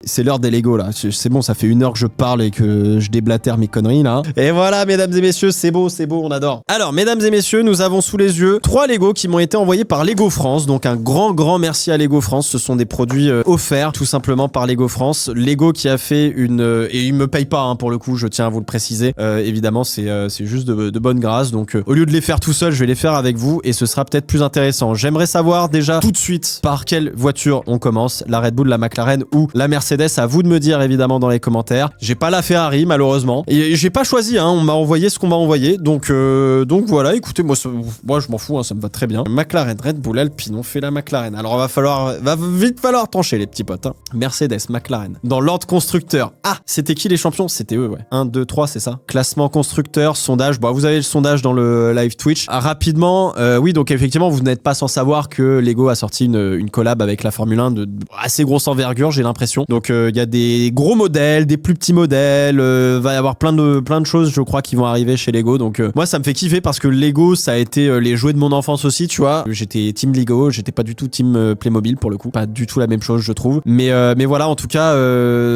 c'est l'heure des Lego là. C'est bon, ça fait 1 heure que je parle et que je déblatère mes conneries là. Et voilà, mesdames et messieurs, c'est beau, on adore. Alors, mesdames et messieurs, nous avons sous les yeux 3 Lego qui m'ont été envoyés par Lego France. Donc un grand merci à Lego France. Ce sont des produits offerts tout simplement par Lego France. Lego qui a fait une... et il me paye pas hein, pour le coup, je tiens à vous le préciser. Évidemment, c'est juste de bonne grâce. Donc au lieu de les faire tout seul, je vais les faire avec vous et ce sera peut-être plus intéressant. J'aimerais savoir déjà tout de suite par quelle voiture on commence. La Red Bull, la McLaren ou la Mercedes. À vous de me dire évidemment dans les commentaires. J'ai pas la Ferrari malheureusement. Et j'ai pas choisi, hein. On m'a envoyé ce qu'on m'a envoyé. Donc voilà, écoutez, moi je m'en fous, hein, ça me va très bien. McLaren, Red Bull, Alpine, on fait la McLaren. Alors va vite falloir trancher les petits potes. Hein. Mercedes, McLaren. Dans l'ordre constructeur. Ah, c'était qui les champions? C'était eux, ouais. 1, 2, 3, c'est ça. Classement constructeur, sondage. Bon, vous avez le sondage dans le live Twitch. Ah, rapidement, oui, donc effectivement, vous n'êtes pas sans savoir que Lego a sorti une collab avec la Formule 1 de assez grosse envergure, j'ai l'impression. Donc il y a des gros modèles, des plus petits modèles, va y avoir plein de choses, je crois, qui vont arriver chez Lego. Donc moi, ça me fait kiffer parce que Lego, ça a été les jouets de mon enfance aussi, tu vois. J'étais team Lego, j'étais pas du tout team Playmobil pour le coup, pas du tout la même chose, je trouve. Mais voilà, en tout cas,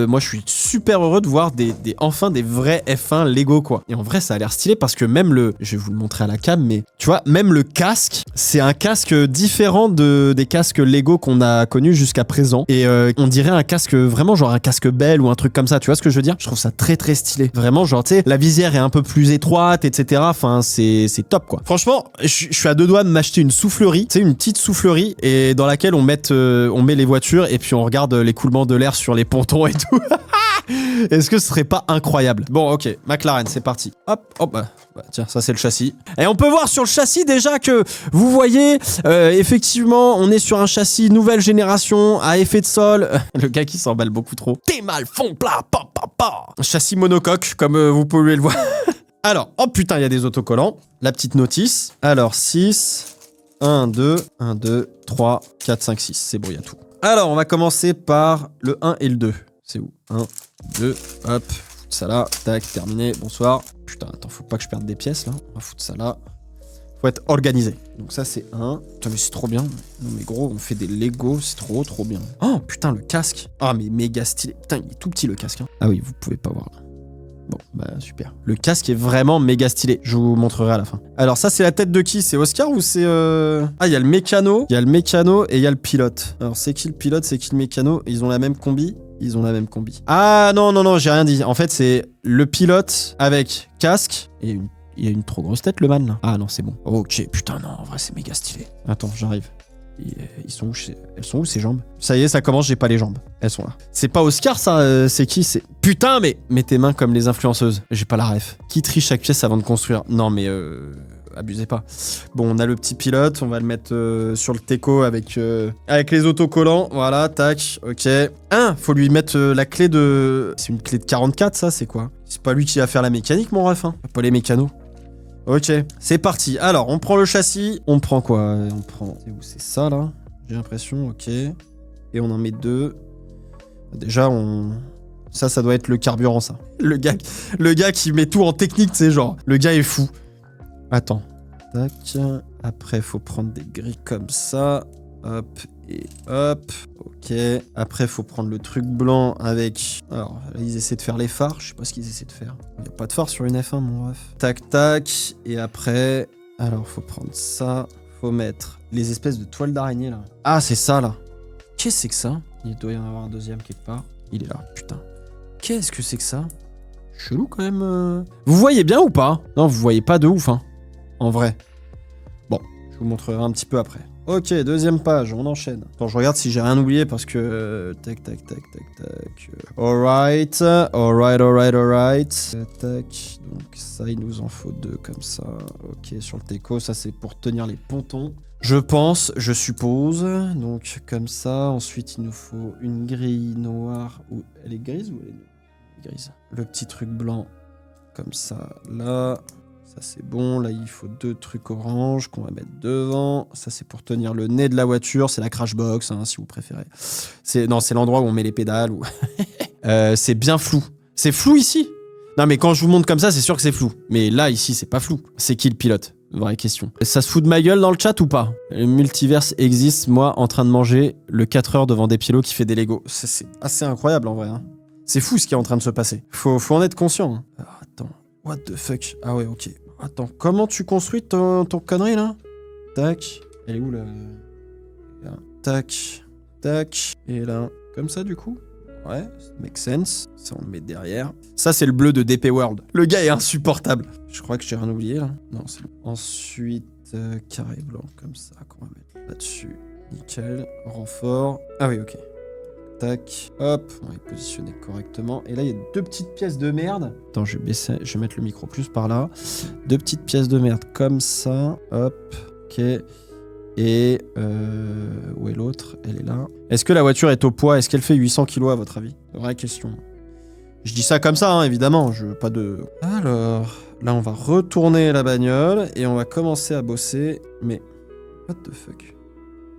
moi, je suis super heureux de voir enfin des vrais F1 Lego, quoi. Et en vrai, ça a l'air stylé parce que même je vais vous le montrer à la cam, mais tu vois, même le casque, c'est un casque différent des casques Lego qu'on a connus jusqu'à présent. Et on dirait un casque vraiment genre un casque Bell ou un truc comme ça, tu vois ce que je veux dire? Je trouve ça très stylé. Vraiment, genre, tu sais, la visière est un peu plus étroite, etc. Enfin, c'est top, quoi. Franchement, je suis à 2 doigts de m'acheter une soufflerie, tu sais, une petite soufflerie, et dans laquelle on met les voitures et puis on regarde l'écoulement de l'air sur les pontons et tout. Est-ce que ce serait pas incroyable? Bon, ok, McLaren, c'est parti. Hop, bah, tiens, ça c'est le châssis. Et on peut voir sur le châssis déjà que, vous voyez, effectivement, on est sur un châssis nouvelle génération, à effet de sol. Le gars qui s'emballe beaucoup trop. T'es mal, fond plat, pa. Châssis monocoque, comme vous pouvez le voir. Alors, oh putain, il y a des autocollants. La petite notice. Alors, 6, 1, 2, 3, 4, 5, 6. C'est bon, il y a tout. Alors, on va commencer par le 1 et le 2. C'est où? 1, 2, hop, foutre ça là, tac, terminé, bonsoir. Putain, attends, faut pas que je perde des pièces là. On va foutre ça là. Faut être organisé. Donc ça c'est 1. Putain, mais c'est trop bien. Non mais gros, on fait des Lego, c'est trop bien. Oh putain, le casque. Ah mais méga stylé. Putain, il est tout petit le casque. Hein. Ah oui, vous pouvez pas voir là. Bon, bah super. Le casque est vraiment méga stylé. Je vous montrerai à la fin. Alors ça c'est la tête de qui? C'est Oscar ou c'est... Ah, il y a le mécano. Il y a le mécano et il y a le pilote. Alors c'est qui le pilote, c'est qui le mécano? Ils ont la même combi. Ils ont la même combi. Ah non, j'ai rien dit. En fait, c'est le pilote avec casque. Et il y a une trop grosse tête, le man, là. Ah non, c'est bon. Ok, putain, non, en vrai, c'est méga stylé. Attends, j'arrive. Ils sont où? Elles sont où, ces jambes? Ça y est, ça commence, j'ai pas les jambes. Elles sont là. C'est pas Oscar, ça? C'est qui? C'est... Putain, mais... Mets tes mains comme les influenceuses. J'ai pas la ref. Qui trie chaque pièce avant de construire? Non, mais... abusez pas. Bon, on a le petit pilote, on va le mettre sur le teco avec les autocollants. Voilà, tac, ok. Faut lui mettre la clé de... C'est une clé de 44, ça, c'est quoi? C'est pas lui qui va faire la mécanique, mon ref, hein? Pas les mécanos. Ok, c'est parti. Alors, on prend le châssis. On prend quoi? On prend... C'est où? C'est ça, là? J'ai l'impression, ok. Et on en met 2. Déjà, Ça doit être le carburant, ça. Le gars qui met tout en technique, tu sais, genre... Le gars est fou. Attends. Tac. Après, faut prendre des grilles comme ça. Hop et hop. Ok. Après, faut prendre le truc blanc avec... Alors, là, ils essaient de faire les phares. Je sais pas ce qu'ils essaient de faire. Il n'y a pas de phare sur une F1, mon ref. Tac, tac. Et après... Alors, faut prendre ça. Faut mettre les espèces de toiles d'araignée, là. Ah, c'est ça, là. Qu'est-ce que c'est que ça? Il doit y en avoir un deuxième quelque part. Il est là, putain. Qu'est-ce que c'est que ça? Chelou, quand même. Vous voyez bien ou pas? Non, vous voyez pas de ouf, hein. En vrai. Bon, je vous montrerai un petit peu après. Ok, deuxième page, on enchaîne. Attends, je regarde si j'ai rien oublié parce que... Tac. Alright. Tac. Donc ça, il nous en faut 2 comme ça. Ok, sur le teco, ça c'est pour tenir les pontons. Je pense, je suppose. Donc comme ça. Ensuite, il nous faut une grille noire. Elle est grise ou elle est grise? Le petit truc blanc comme ça, là. Ça c'est bon, là il faut 2 trucs orange qu'on va mettre devant. Ça c'est pour tenir le nez de la voiture, c'est la crash box hein, si vous préférez. C'est l'endroit où on met les pédales. Ou... c'est bien flou. C'est flou ici? Non mais quand je vous montre comme ça, c'est sûr que c'est flou. Mais là ici c'est pas flou. C'est qui le pilote? Vraie question. Ça se fout de ma gueule dans le chat ou pas? Le multiverse existe, moi, en train de manger le 4 heures devant des piélos qui fait des Legos. C'est assez incroyable, en vrai. Hein. C'est fou ce qui est en train de se passer. Faut en être conscient. Hein. Alors, attends. What the fuck? Ah ouais, ok. Attends, comment tu construis ton connerie, là? Tac. Elle est où, là? Là. Tac. Tac. Et là. Comme ça, du coup? Ouais, ça make sense. Ça, on le met derrière. Ça, c'est le bleu de DP World. Le gars est insupportable. Je crois que j'ai rien oublié, là. Non, c'est bon. Ensuite, carré blanc, comme ça, qu'on va mettre là-dessus. Nickel. Renfort. Ah oui, ok. Tac. Hop. On va les positionner correctement. Et là, il y a 2 petites pièces de merde. Attends, je vais baisser. Je vais mettre le micro plus par là. 2 petites pièces de merde, comme ça. Hop. Ok. Et où est l'autre? Elle est là. Est-ce que la voiture est au poids? Est-ce qu'elle fait 800 kg à votre avis? Vraie question. Je dis ça comme ça, hein, évidemment. Je veux pas de... Alors, là, on va retourner la bagnole et on va commencer à bosser. Mais, what the fuck?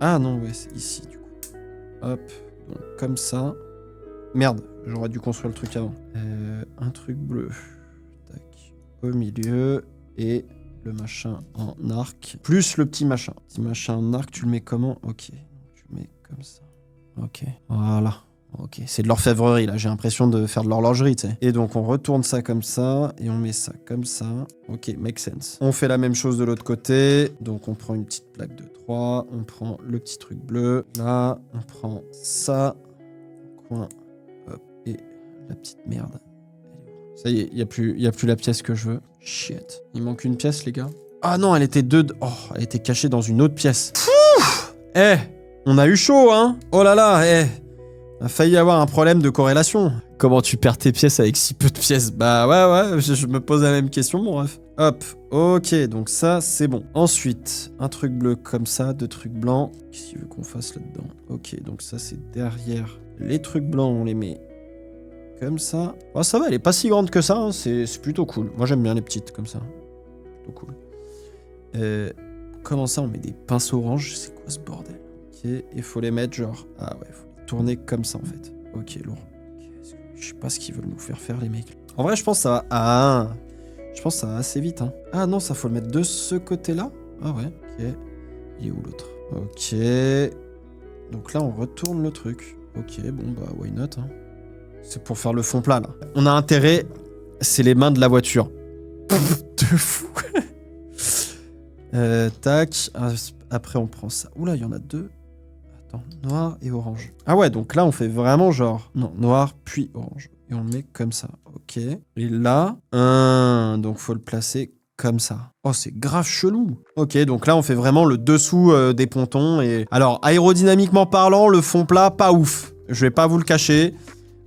Ah non, ouais, c'est ici, du coup. Hop, donc comme ça. Merde, j'aurais dû construire le truc avant. Un truc bleu. Tac, au milieu. Et... le machin en arc, plus le petit machin. Petit machin en arc, tu le mets comment? Ok, tu le mets comme ça. Ok, voilà. Ok, c'est de l'orfèvrerie, là. J'ai l'impression de faire de l'horlogerie, tu sais. Et donc, on retourne ça comme ça, et on met ça comme ça. Ok, make sense. On fait la même chose de l'autre côté. Donc, on prend une petite plaque de 3, on prend le petit truc bleu. Là, on prend ça. Coin. Hop, et la petite merde. Ça y est, il y a plus la pièce que je veux. Shit. Il manque une pièce, les gars. Ah non, elle était Oh, elle était cachée dans une autre pièce. Eh, on a eu chaud, hein. Oh là là, on a failli avoir un problème de corrélation. Comment tu perds tes pièces avec si peu de pièces? Bah ouais, je me pose la même question, mon ref. Hop, ok, donc ça, c'est bon. Ensuite, un truc bleu comme ça, 2 trucs blancs. Qu'est-ce qu'il veut qu'on fasse là-dedans? Ok, donc ça, c'est derrière. Les trucs blancs, on les met... comme ça. Oh, ça va, elle est pas si grande que ça. Hein. C'est plutôt cool. Moi, j'aime bien les petites comme ça. Plutôt cool. Comment ça, on met des pinceaux oranges? C'est quoi ce bordel? Ok, il faut les mettre genre... ah ouais, il faut les tourner comme ça, en fait. Ok, lourd. Okay, je sais pas ce qu'ils veulent nous faire, les mecs. En vrai, je pense que ça va... ah, je pense que ça va assez vite. Hein. Ah non, ça faut le mettre de ce côté-là. Ah ouais, ok. Il est où l'autre? Ok. Donc là, on retourne le truc. Ok, bon, bah, why not, hein. C'est pour faire le fond plat, là. On a intérêt, c'est les mains de la voiture. De fou. Tac. Après, on prend ça. Oula, il y en a 2. Attends, noir et orange. Ah ouais, donc là, on fait vraiment genre... non, noir, puis orange. Et on le met comme ça. Ok. Et là, donc faut le placer comme ça. Oh, c'est grave chelou. Ok, donc là, on fait vraiment le dessous des pontons. Et alors, aérodynamiquement parlant, le fond plat, pas ouf. Je vais pas vous le cacher.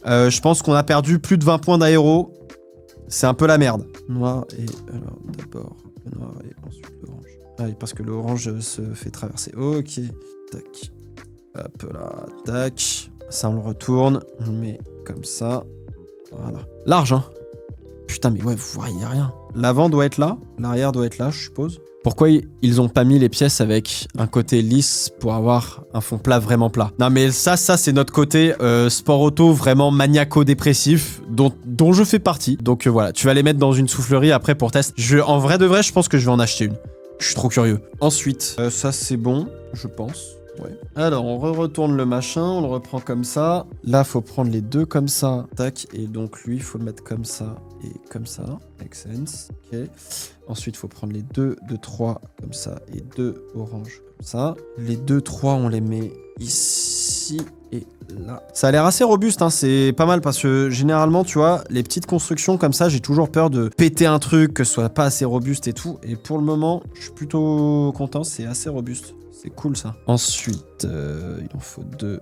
Je pense qu'on a perdu plus de 20 points d'aéro. C'est un peu la merde. Noir et... alors, d'abord le noir et ensuite l'orange. Ah oui, parce que l'orange se fait traverser. Ok. Tac. Hop là. Tac. Ça, on le retourne. On le met comme ça. Voilà. Large, hein. Putain, mais ouais, vous voyez rien. L'avant doit être là. L'arrière doit être là, je suppose. Pourquoi ils ont pas mis les pièces avec un côté lisse pour avoir un fond plat vraiment plat? Non mais ça c'est notre côté sport auto vraiment maniaco-dépressif dont je fais partie. Donc voilà, tu vas les mettre dans une soufflerie après pour test. En vrai de vrai, je pense que je vais en acheter une. Je suis trop curieux. Ensuite, ça c'est bon, je pense. Ouais. Alors, on retourne le machin, on le reprend comme ça. Là, faut prendre les 2 comme ça. Tac. Et donc, lui, il faut le mettre comme ça et comme ça. Make sense. Ok. Ensuite, il faut prendre les 2 de 3 comme ça et 2 oranges comme ça. Les 2, 3, on les met ici et là. Ça a l'air assez robuste, hein. C'est pas mal parce que généralement, tu vois, les petites constructions comme ça, j'ai toujours peur de péter un truc, que ce soit pas assez robuste et tout. Et pour le moment, je suis plutôt content, c'est assez robuste. C'est cool ça. Ensuite, il en faut 2.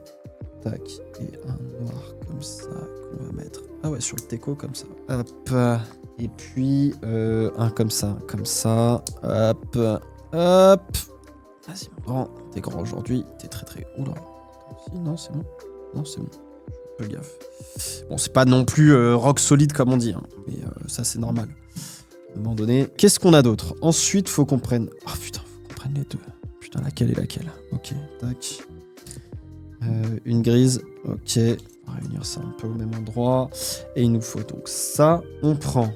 Tac. Et un noir comme ça qu'on va mettre. Ah ouais, sur le teco comme ça. Hop. Et puis un comme ça. Comme ça. Hop. Hop. Vas-y, mon grand. T'es grand aujourd'hui. T'es très très... oula. Non, c'est bon. Non, c'est bon. Fais gaffe. Bon, c'est pas non plus rock solide comme on dit. Hein. Mais ça, c'est normal. À un moment donné. Qu'est-ce qu'on a d'autre? Ensuite, faut qu'on prenne... oh putain, faut qu'on prenne les 2. Putain, laquelle est laquelle? Ok, tac. Une grise, ok. On va réunir ça un peu au même endroit. Et il nous faut donc ça. On prend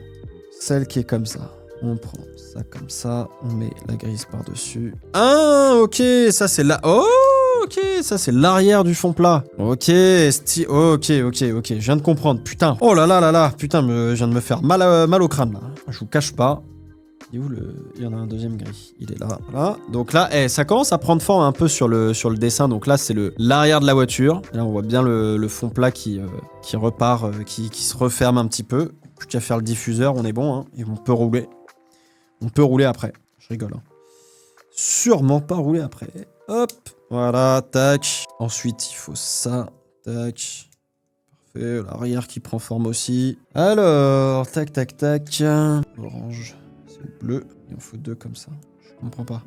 celle qui est comme ça. On prend ça comme ça. On met la grise par-dessus. Ah, ok. Ça, c'est la... Oh, ok. Ça, c'est l'arrière du fond plat. Ok. Ok. Je viens de comprendre. Putain. Oh là là là là. Putain, je viens de me faire mal au crâne, là. Je vous cache pas. Il est où le... Il y en a un deuxième gris. Il est là. Voilà. Donc là, ça commence à prendre forme un peu sur le dessin. Donc là, c'est l'arrière de la voiture. Et là, on voit bien le fond plat qui repart, qui se referme un petit peu. Plus qu'à faire le diffuseur, on est bon. Hein, et on peut rouler. On peut rouler après. Je rigole. Hein. Sûrement pas rouler après. Hop. Voilà. Tac. Ensuite, il faut ça. Tac. Parfait. L'arrière qui prend forme aussi. Alors, tac, tac, tac. Orange. Bleu, il en faut 2 comme ça. Je comprends pas.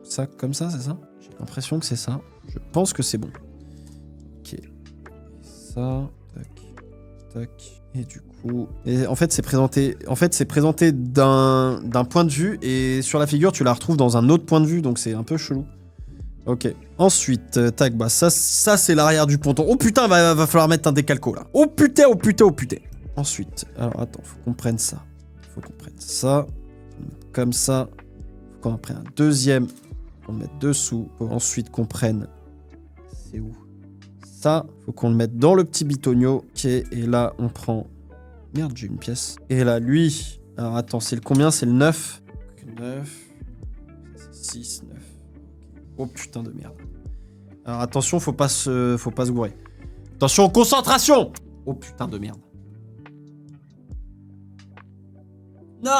Ça, comme ça, c'est ça? J'ai l'impression que c'est ça. Je pense que c'est bon. Ok. Ça, tac, tac. Et du coup... Et en fait, c'est présenté d'un point de vue, et sur la figure, tu la retrouves dans un autre point de vue, donc c'est un peu chelou. Ok. Ensuite, tac, bah ça c'est l'arrière du ponton. Oh putain, va falloir mettre un décalco, là. Oh putain, oh putain, oh putain. Ensuite, alors attends, faut qu'on prenne ça. Faut qu'on prenne ça, comme ça. Faut qu'on en prenne un deuxième, qu'on le mette dessous. Faut ensuite qu'on prenne... C'est où? Ça, faut qu'on le mette dans le petit bitonio. Ok, et là, on prend... Merde, j'ai une pièce. Et là, lui... Alors attends, c'est le combien? C'est le 9. 9. C'est 6, 9. Oh putain de merde. Alors attention, faut pas se gourer. Attention, concentration! Oh putain de merde. Non!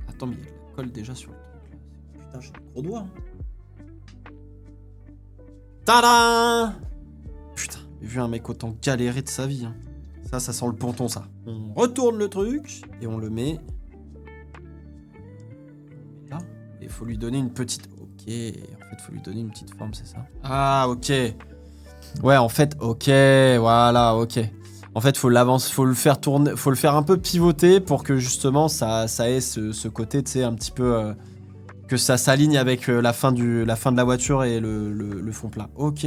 Attends, mais il y a de la colle déjà sur le truc. Putain, j'ai des gros doigts. Hein. Tadam! Putain, j'ai vu un mec autant galérer de sa vie. Hein. Ça sent le ponton, ça. On retourne le truc et on le met là. Et il faut lui donner une petite... Ok, en fait, il faut lui donner une petite forme, c'est ça? Ah, ok. Ouais, en fait, ok, voilà, ok. En fait, faut le faire tourner, faut le faire un peu pivoter pour que justement ça ait ce côté, tu sais, un petit peu que ça s'aligne avec la fin de la voiture et le fond plat. Ok,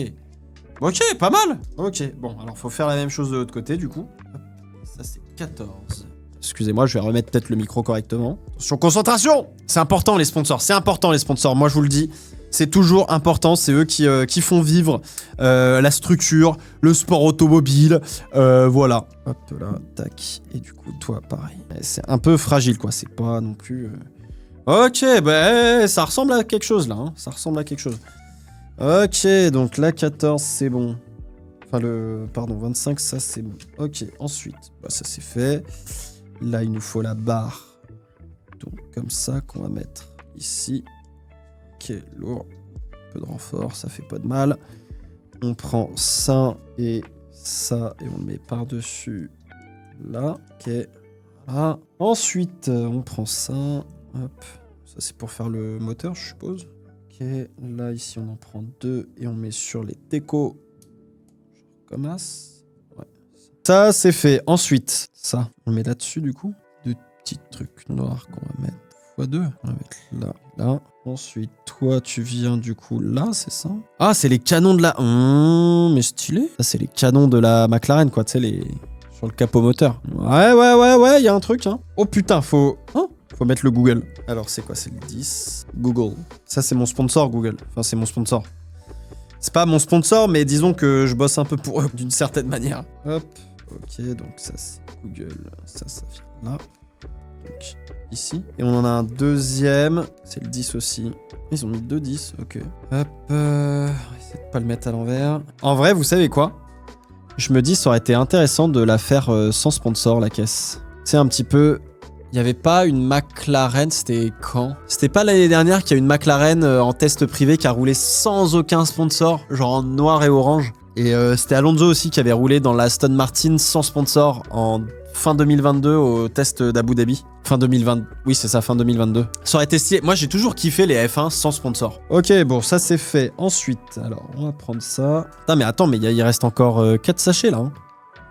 ok, pas mal. Ok, bon, alors faut faire la même chose de l'autre côté du coup. Hop, ça c'est 14. Excusez-moi, je vais remettre peut-être le micro correctement. Attention, concentration. C'est important les sponsors, c'est important les sponsors. Moi je vous le dis. C'est toujours important, c'est eux qui font vivre la structure, le sport automobile, voilà. Hop là, tac. Et du coup, toi, pareil. C'est un peu fragile, quoi. C'est pas non plus... Ok, bah, ça ressemble à quelque chose, là. Hein. Ça ressemble à quelque chose. Ok, donc là, 14, c'est bon. Enfin, pardon, 25, ça, c'est bon. Ok, ensuite, bah, ça, c'est fait. Là, il nous faut la barre. Donc, comme ça, qu'on va mettre ici. Ok, lourd. Un peu de renfort, ça fait pas de mal. On prend ça et on le met par-dessus là. Ok, voilà. Ensuite, on prend ça. Hop. Ça, c'est pour faire le moteur, je suppose. Ok, là, ici, on en prend 2 et on met sur les décos. Comme as. Ouais. Ça, c'est fait. Ensuite, ça, on le met là-dessus, du coup. 2 petits trucs noirs qu'on va mettre. x2. On va mettre là, là. Ensuite, toi, tu viens du coup là, c'est ça? Ah, c'est les canons de la... mais stylé. Ça, c'est les canons de la McLaren, quoi, tu sais, sur le capot moteur. Ouais, il y a un truc, hein. Oh putain, faut mettre le Google. Alors, c'est quoi? C'est le 10. Google. Ça, c'est mon sponsor, Google. Enfin, c'est mon sponsor. C'est pas mon sponsor, mais disons que je bosse un peu pour eux, d'une certaine manière. Hop. Ok, donc ça, c'est Google. Ça vient là. Donc, ici. Et on en a un deuxième. C'est le 10 aussi. Ils ont mis 2 10. Ok. Hop. On va essayer de pas le mettre à l'envers. En vrai, vous savez quoi? Je me dis, ça aurait été intéressant de la faire sans sponsor, la caisse. C'est un petit peu... Il n'y avait pas une McLaren, c'était quand? C'était pas l'année dernière qu'il y a une McLaren en test privé qui a roulé sans aucun sponsor, genre en noir et orange. Et c'était Alonso aussi qui avait roulé dans la Aston Martin sans sponsor en fin 2022 au test d'Abu Dhabi. Fin 2020, oui c'est ça, fin 2022. Ça aurait été stylé. Moi j'ai toujours kiffé les F1 sans sponsor. Ok, bon ça c'est fait. Ensuite, alors on va prendre ça. Putain mais attends, mais il reste encore 4 sachets là. Hein.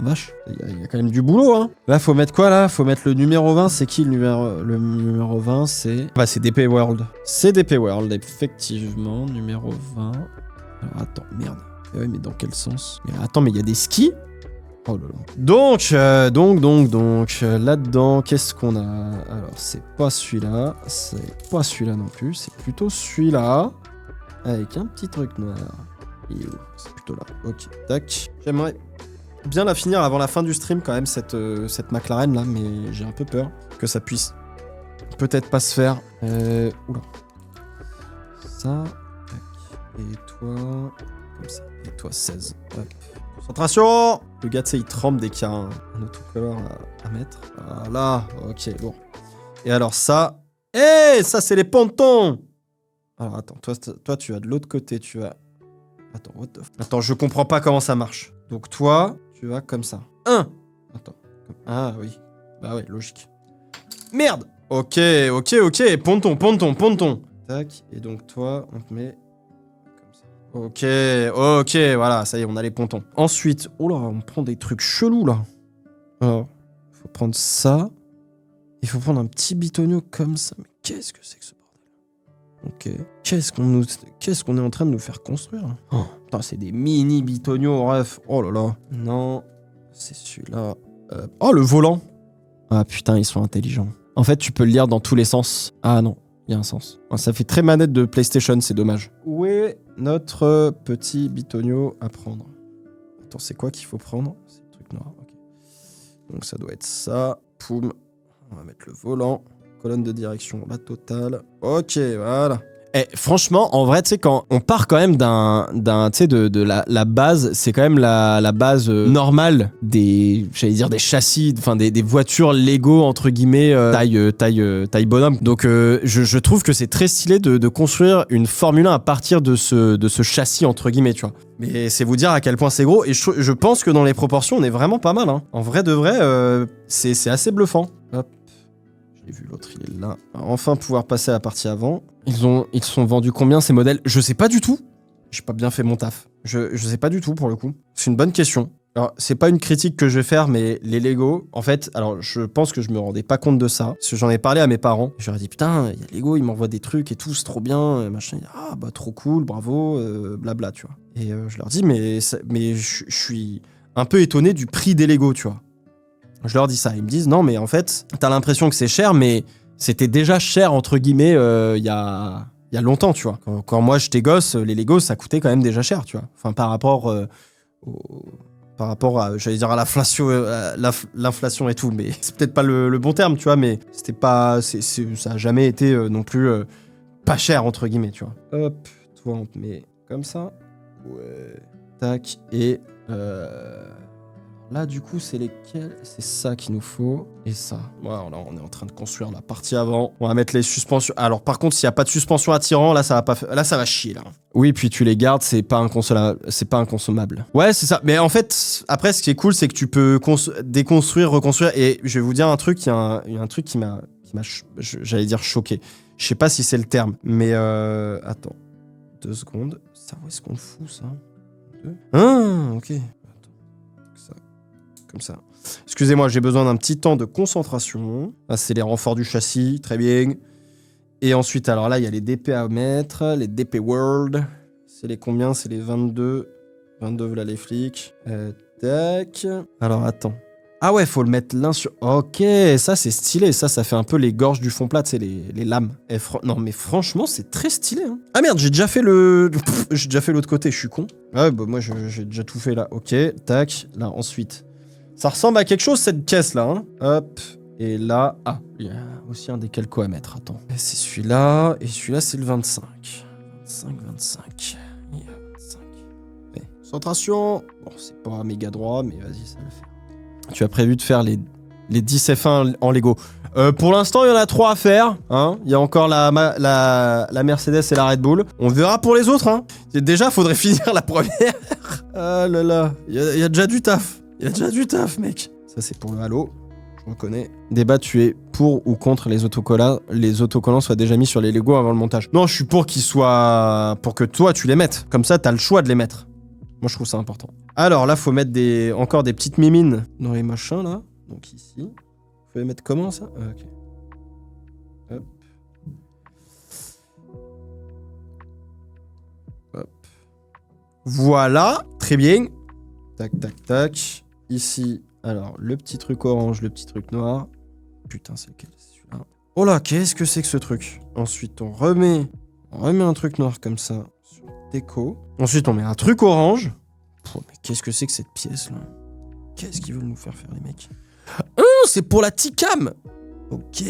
Vache, il y a quand même du boulot, hein. Là, faut mettre quoi, là? Faut mettre le numéro 20. C'est qui le numéro 20? C'est... Bah, c'est DP World. C'est DP World, effectivement. Numéro 20. Alors, attends, merde. Eh oui, mais dans quel sens? Mais attends, mais il y a des skis? Oh là là. Donc, là-dedans, qu'est-ce qu'on a? Alors, c'est pas celui-là, c'est pas celui-là non plus, c'est plutôt celui-là, avec un petit truc noir. C'est plutôt là. Ok, tac. J'aimerais bien la finir avant la fin du stream quand même, cette McLaren là, mais j'ai un peu peur que ça puisse peut-être pas se faire. Oula. Ça. Tac. Et toi. Comme ça. Et toi, 16. Hop. Concentration! Le gars, tu sais, il tremble dès qu'il y a un autocollant à mettre. Voilà. Ok, bon. Et alors ça. Ça, c'est les pontons! Alors attends, toi, tu vas de l'autre côté, tu vas. Attends, what the f... Attends, je comprends pas comment ça marche. Donc toi, tu vas comme ça. Attends. Ah oui. Bah ouais, logique. Merde! Ok. Ponton. Tac. Et donc toi, on te met comme ça. Ok, voilà, ça y est, on a les pontons. Ensuite, oh là, on prend des trucs chelous là. Alors, il faut prendre ça. Il faut prendre un petit bitonio comme ça. Mais qu'est-ce que c'est que ce bordel? Ok. Qu'est-ce qu'on est en train de nous faire construire? Oh, putain, c'est des mini bitonios, bref. Oh là là. Non, c'est celui-là. Oh, le volant. Ah putain, ils sont intelligents. En fait, tu peux le lire dans tous les sens. Ah non, il y a un sens. Ça fait très manette de PlayStation, c'est dommage. Où est notre petit bitonio à prendre? Attends, c'est quoi qu'il faut prendre? C'est le truc noir, ok. Donc ça doit être ça. Poum. On va mettre le volant. Colonne de direction, la totale. Ok, voilà. Franchement, en vrai, tu sais, quand on part quand même tu sais, de la base, c'est quand même la base normale j'allais dire des châssis, enfin des voitures Lego, entre guillemets, taille bonhomme. Donc, je trouve que c'est très stylé de construire une Formule 1 à partir de ce châssis, entre guillemets, tu vois. Mais c'est vous dire à quel point c'est gros, et je pense que dans les proportions, on est vraiment pas mal, hein. En vrai de vrai, c'est assez bluffant. Hop. J'ai vu l'autre, il est là. Alors, enfin pouvoir passer à la partie avant. Ils sont vendus combien ces modèles? Je sais pas du tout. J'ai pas bien fait mon taf. Je sais pas du tout pour le coup. C'est une bonne question. Alors, c'est pas une critique que je vais faire, mais les Lego, en fait, alors je pense que je me rendais pas compte de ça. Parce que j'en ai parlé à mes parents. Je leur ai dit, putain, il y a Lego, ils m'envoient des trucs et tout, c'est trop bien, machin. Ah, bah, trop cool, bravo, blabla, tu vois. Et je leur dis, mais je suis un peu étonné du prix des Lego, tu vois. Je leur dis ça. Ils me disent, non, mais en fait, t'as l'impression que c'est cher, mais c'était déjà cher, entre guillemets, il y a longtemps, tu vois. Quand moi, j'étais gosse, les Legos, ça coûtait quand même déjà cher, tu vois. Enfin, par rapport à, j'allais dire, à l'inflation et tout, mais c'est peut-être pas le bon terme, tu vois, mais c'était pas, ça a jamais été non plus pas cher, entre guillemets, tu vois. Hop, toi, on te met comme ça. Ouais. Tac, et là, du coup, c'est lesquels? C'est ça qu'il nous faut. Et ça. Voilà, là, on est en train de construire la partie avant. On va mettre les suspensions. Alors, par contre, s'il n'y a pas de suspension attirant, là, ça va pas là, ça va chier, là. Oui, puis tu les gardes, c'est pas inconsommable. Ouais, c'est ça. Mais en fait, après, ce qui est cool, c'est que tu peux déconstruire, reconstruire. Et je vais vous dire un truc, il y a un truc qui m'a j'allais dire choqué. Je sais pas si c'est le terme, mais attends. 2 secondes. Ça, où est-ce qu'on le fout, ça? Ah, ok. Comme ça. Excusez-moi, j'ai besoin d'un petit temps de concentration. Là, c'est les renforts du châssis, très bien. Et ensuite, alors là, il y a les DP à mettre, les DP World. C'est les combien? C'est les 22. 22, voilà les flics. Tac. Alors, attends. Ah ouais, faut le mettre l'un sur... Ok, ça, c'est stylé. Ça fait un peu les gorges du fond plat, c'est les lames. Non, mais franchement, c'est très stylé. Hein. Ah merde, j'ai déjà fait j'ai déjà fait l'autre côté, je suis con. Ouais, bah moi, j'ai déjà tout fait là. Ok, tac. Là, ensuite... Ça ressemble à quelque chose, cette caisse-là. Hein. Hop. Et là... Ah, il y a aussi un décalco à mettre. Attends. C'est celui-là. Et celui-là, c'est le 25. 25. Il y a 25. Ouais. Concentration. Bon, c'est pas méga droit, mais vas-y, ça le fait. Tu as prévu de faire les 10 F1 en Lego. Pour l'instant, il y en a 3 à faire. Hein. Il y a encore la Mercedes et la Red Bull. On verra pour les autres. Hein. Déjà, faudrait finir la première. Ah là là. Il y a déjà du taf. Il y a déjà du taf, mec. Ça, c'est pour le Halo. Je reconnais. Débat, tu es pour ou contre les autocollants soient déjà mis sur les Lego avant le montage. Non, je suis pour qu'ils soient... Pour que toi, tu les mettes. Comme ça, t'as le choix de les mettre. Moi, je trouve ça important. Alors là, faut mettre encore des petites mimines dans les machins, là. Donc ici. Faut les mettre comment, ça? Ah, ok. Hop. Hop. Voilà. Très bien. Tac, tac, tac. Ici, alors, le petit truc orange, le petit truc noir. Putain, c'est lequel? C'est celui-là. Oh là, qu'est-ce que c'est que ce truc? Ensuite, on remet un truc noir comme ça sur déco. Ensuite, on met un truc orange. Oh, mais qu'est-ce que c'est que cette pièce, là? Qu'est-ce qu'ils veulent nous faire les mecs? Oh, c'est pour la T-Cam. Ok,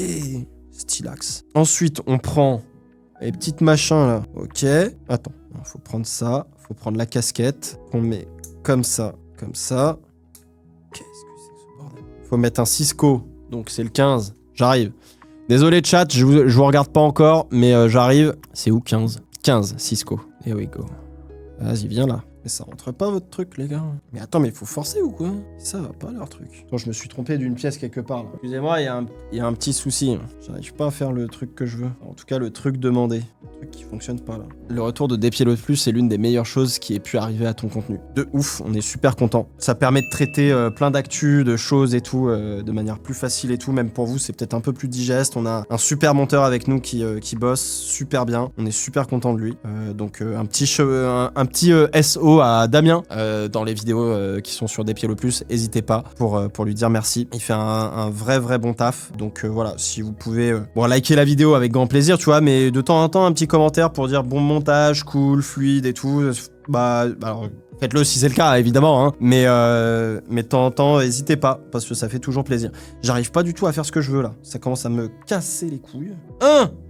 stylax. Ensuite, on prend les petites machins, là. Ok. Attends, faut prendre ça. Faut prendre la casquette. On met comme ça, comme ça. Qu'est-ce que c'est que ce bordel? Faut mettre un Cisco. Donc, c'est le 15. J'arrive. Désolé, chat, je vous regarde pas encore, mais j'arrive. C'est où 15? 15, Cisco. Here we go. Vas-y, viens là. Mais ça rentre pas votre truc, les gars. Mais attends, mais il faut forcer ou quoi? Ça va pas leur truc. Attends, je me suis trompé d'une pièce quelque part. Excusez-moi, il y a un petit souci. J'arrive pas à faire le truc que je veux. En tout cas, le truc demandé. Le truc qui fonctionne pas là. Le retour de Despielo Plus, c'est l'une des meilleures choses qui ait pu arriver à ton contenu. De ouf, on est super content. Ça permet de traiter plein d'actu, de choses et tout, de manière plus facile et tout. Même pour vous, c'est peut-être un peu plus digeste. On a un super monteur avec nous qui bosse super bien. On est super content de lui. Donc un petit SO à Damien dans les vidéos qui sont sur Despielo Plus. N'hésitez pas pour lui dire merci. Il fait un vrai bon taf. Donc voilà, si vous pouvez liker la vidéo avec grand plaisir, tu vois, mais de temps en temps un petit commentaire pour dire bon montage, cool, fluide et tout. Bah alors faites-le si c'est le cas, évidemment, hein. Mais de temps en temps, n'hésitez pas, parce que ça fait toujours plaisir. J'arrive pas du tout à faire ce que je veux, là. Ça commence à me casser les couilles.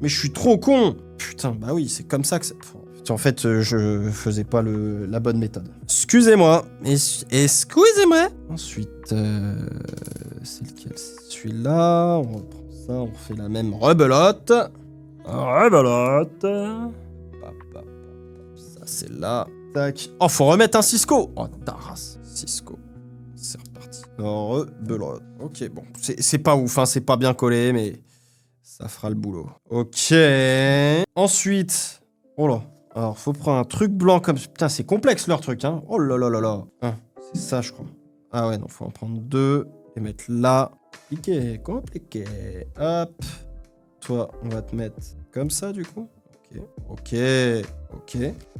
Mais je suis trop con. Putain, bah oui, c'est comme ça que ça... En fait, je faisais pas la bonne méthode. Excusez-moi. Excusez-moi. Ensuite, c'est lequel? C'est celui-là. On reprend ça, on fait la même rebelote. Rebelote. Ça, c'est là. Tac. Oh, faut remettre un Cisco. Oh, ta race. Cisco. C'est reparti. Rebelote. Ok, bon. C'est pas ouf, hein. C'est pas bien collé, mais ça fera le boulot. Ok. Ensuite. Oh là. Alors, faut prendre un truc blanc comme... Putain, c'est complexe, leur truc, hein. Oh là là là là. C'est ça, je crois. Ah ouais, non, faut en prendre 2 et mettre là. Compliqué. Hop. Toi, on va te mettre comme ça, du coup. Ok.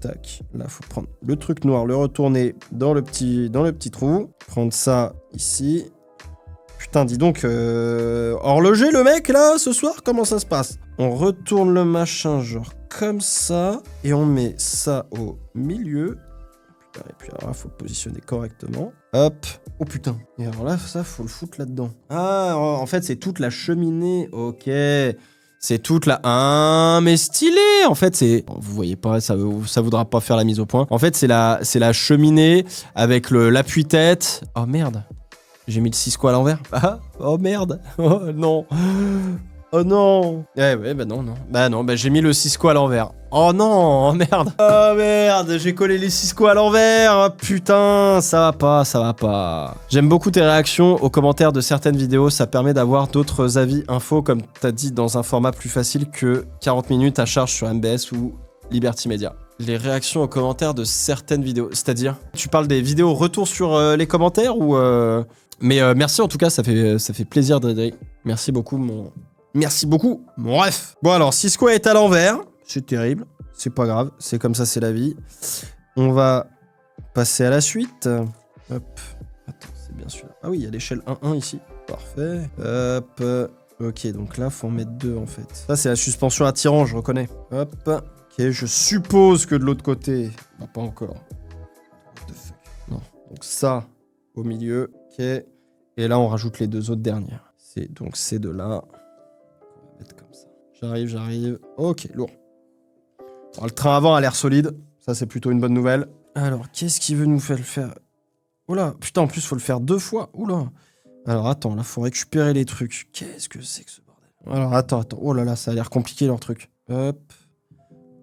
Tac. Là, faut prendre le truc noir, le retourner dans le petit trou. Prendre ça ici. Putain, dis donc, horloger le mec, là, ce soir? Comment ça se passe? On retourne le machin, genre comme ça, et on met ça au milieu. Putain, et puis alors là, faut le positionner correctement. Hop. Oh putain. Et alors là, ça, faut le foutre là-dedans. Ah, en fait, c'est toute la cheminée. Ok. C'est toute la... Ah, mais stylé. En fait, c'est... Vous voyez pas, ça voudra pas faire la mise au point. En fait, c'est la cheminée avec l'appui-tête. Oh merde. J'ai mis le Cisco à l'envers. Ah, oh merde. Oh non. Oh non. Ouais, bah non. Bah j'ai mis le Cisco à l'envers. Oh non, oh merde. Oh merde, j'ai collé les Cisco à l'envers. Oh, putain, ça va pas. J'aime beaucoup tes réactions aux commentaires de certaines vidéos. Ça permet d'avoir d'autres avis infos, comme t'as dit, dans un format plus facile que 40 minutes à charge sur MBS ou Liberty Media. Les réactions aux commentaires de certaines vidéos, c'est-à-dire, tu parles des vidéos retour sur les commentaires ou... Mais merci en tout cas, ça fait plaisir d'aider. Merci beaucoup, mon ref. Bon alors, Cisco est à l'envers. C'est terrible. C'est pas grave. C'est comme ça, c'est la vie. On va passer à la suite. Hop. Attends, c'est bien celui-là. Ah oui, il y a l'échelle 1-1 ici. Parfait. Hop. Ok, donc là, faut en mettre 2 en fait. Ça, c'est la suspension attirant, je reconnais. Hop. Ok, je suppose que de l'autre côté... Bah, pas encore. What the fuck. Non. Donc ça, au milieu. Ok. Et là, on rajoute les 2 autres dernières. Donc ces 2 là. On va mettre comme ça. J'arrive. Ok, lourd. Alors, le train avant a l'air solide. Ça, c'est plutôt une bonne nouvelle. Alors, qu'est-ce qu'il veut nous faire? Oula, putain, en plus, faut le faire 2 fois. Oula. Alors, attends, là, faut récupérer les trucs. Qu'est-ce que c'est que ce bordel? Alors, attends. Oh là là, ça a l'air compliqué, leur truc. Hop.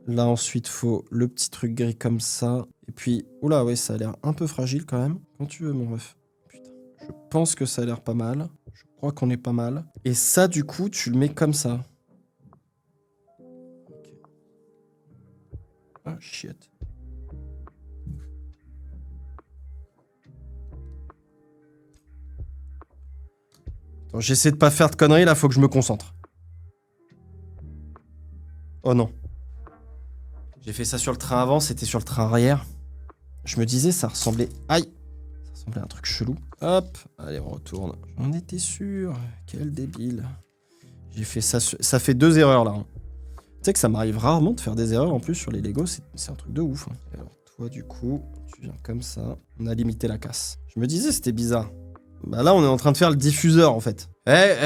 Là, ensuite, faut le petit truc gris comme ça. Et puis, oula, ouais, ça a l'air un peu fragile quand même. Quand tu veux, mon ref. Putain. Je pense que ça a l'air pas mal. Je crois qu'on est pas mal. Et ça, du coup, tu le mets comme ça. Ok. Ah, shit. Attends, j'essaie de pas faire de conneries, là, faut que je me concentre. Oh non. J'ai fait ça sur le train avant, c'était sur le train arrière. Je me disais, ça ressemblait... Aïe! Ça semblait un truc chelou. Hop, allez, on retourne. J'en étais sûr. Quel débile. J'ai fait ça. Ça fait 2 erreurs là. Hein. Tu sais que ça m'arrive rarement de faire des erreurs en plus sur les Lego. C'est un truc de ouf. Hein. Alors, toi, du coup, tu viens comme ça. On a limité la casse. Je me disais, c'était bizarre. Bah là, on est en train de faire le diffuseur en fait. Ouais.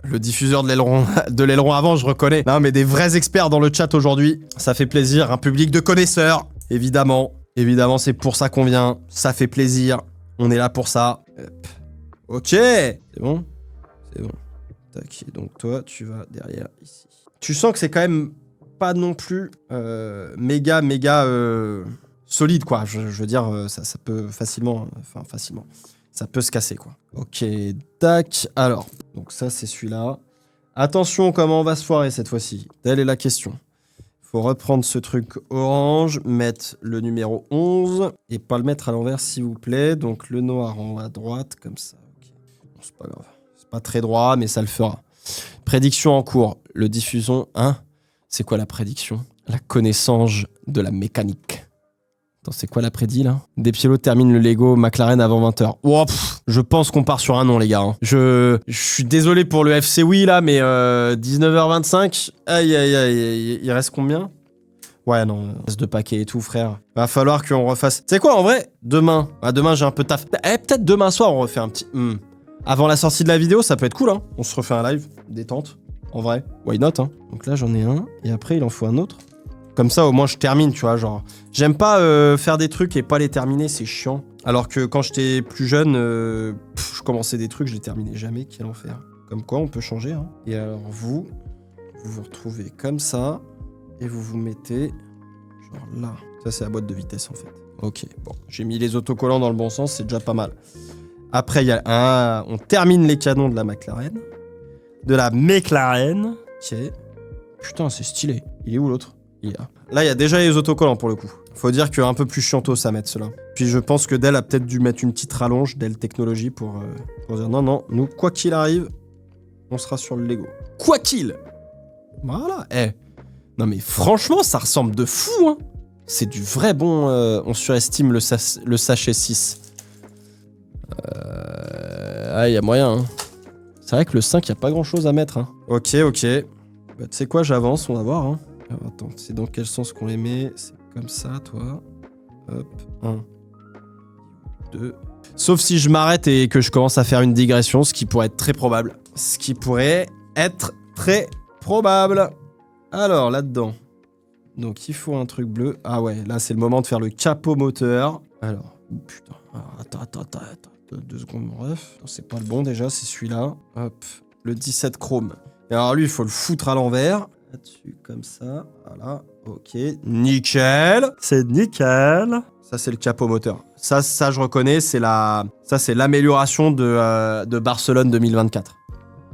Le diffuseur de l'aileron avant, je reconnais. Non, mais des vrais experts dans le chat aujourd'hui. Ça fait plaisir. Un public de connaisseurs. Évidemment. Évidemment, c'est pour ça qu'on vient. Ça fait plaisir. On est là pour ça. Hop. Ok. C'est bon? C'est bon. Tac. Donc toi, tu vas derrière ici. Tu sens que c'est quand même pas non plus méga solide, quoi. Je veux dire, ça peut facilement... Enfin, facilement. Ça peut se casser, quoi. Ok, tac. Alors, donc ça, c'est celui-là. Attention, comment on va se foirer cette fois-ci? Telle est la question. Faut reprendre ce truc orange, mettre le numéro 11, et pas le mettre à l'envers, s'il vous plaît. Donc, le noir en haut à droite, comme ça. Okay. Bon, c'est pas grave. C'est pas très droit, mais ça le fera. Prédiction en cours. Le diffusion, hein? C'est quoi la prédiction? La connaissance de la mécanique. Attends, c'est quoi la prédit, là? Despiello termine le Lego McLaren avant 20h. Oh, je pense qu'on part sur un nom, les gars. Hein. Je suis désolé pour le FC oui, là, mais 19h25. Aïe, il reste combien? Ouais, non, reste de paquets et tout, frère. Va falloir qu'on refasse... Tu sais quoi, en vrai? Demain. Ah, demain, j'ai un peu taf. Peut-être demain soir, on refait un petit... Avant la sortie de la vidéo, ça peut être cool, hein. On se refait un live, détente. En vrai, why not, hein. Donc là, j'en ai un, et après, il en faut un autre. Comme ça, au moins, je termine, tu vois, genre... J'aime pas faire des trucs et pas les terminer, c'est chiant. Alors que quand j'étais plus jeune, je commençais des trucs, je les terminais jamais, quel enfer. Comme quoi, on peut changer, hein. Et alors, vous vous retrouvez comme ça, et vous vous mettez, genre là. Ça, c'est la boîte de vitesse, en fait. Ok, bon, j'ai mis les autocollants dans le bon sens, c'est déjà pas mal. Après, il y a on termine les canons de la McLaren. De la McLaren. Ok. Putain, c'est stylé. Il est où l'autre? Il est là. Là, il y a déjà les autocollants pour le coup. Faut dire qu'il y a un peu plus chiantos à mettre cela. Puis je pense que Dell a peut-être dû mettre une petite rallonge, Dell Technologies, pour dire non, nous, quoi qu'il arrive, on sera sur le Lego. Quoi qu'il! Voilà. Non mais franchement, ça ressemble de fou, hein. C'est du vrai bon... on surestime le sachet 6. Ah, il y a moyen, hein. C'est vrai que le 5, il n'y a pas grand-chose à mettre, hein. Ok. Bah, tu sais quoi, j'avance, on va voir, hein. Alors, attends, c'est dans quel sens qu'on les met? C'est comme ça, toi. Hop, 1, 2. Sauf si je m'arrête et que je commence à faire une digression, ce qui pourrait être très probable. Alors, là-dedans. Donc, il faut un truc bleu. Ah ouais, là, c'est le moment de faire le capot moteur. Alors, putain. Alors, attends. 2 secondes, mon ref. C'est pas le bon, déjà, c'est celui-là. Hop, le 17 chrome. Et alors, lui, il faut le foutre à l'envers. Là-dessus, comme ça. Voilà, ok. Nickel. C'est nickel. Ça, c'est le capot moteur. Ça, je reconnais, c'est l'amélioration de Barcelone 2024.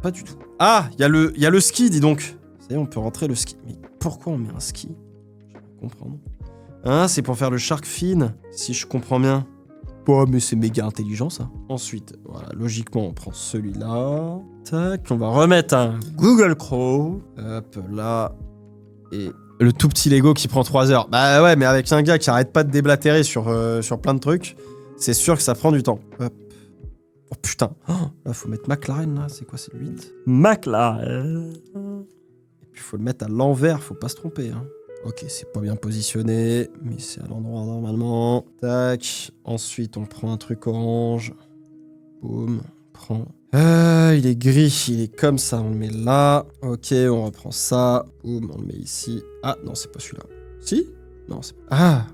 Pas du tout. Ah, il y a le ski, dis donc. Ça y est, on peut rentrer le ski. Mais pourquoi on met un ski? Je vais comprendre. Hein, c'est pour faire le shark fin, si je comprends bien. Oh, mais c'est méga intelligent, ça. Ensuite, voilà, logiquement, on prend celui-là. Tac, on va remettre un Google Chrome. Hop, là. Et le tout petit Lego qui prend 3 heures. Bah ouais, mais avec un gars qui arrête pas de déblatérer sur plein de trucs, c'est sûr que ça prend du temps. Hop. Oh putain. Oh, là, faut mettre McLaren, là. C'est quoi, c'est le 8? McLaren. Et puis, faut le mettre à l'envers, faut pas se tromper, hein. Ok, c'est pas bien positionné, mais c'est à l'endroit normalement. Tac. Ensuite, on prend un truc orange. Boum. On prend... il est gris, il est comme ça, on le met là. Ok, on reprend ça. Boum, on le met ici. Ah, non, c'est pas celui-là. Si? Non, c'est pas... Ah!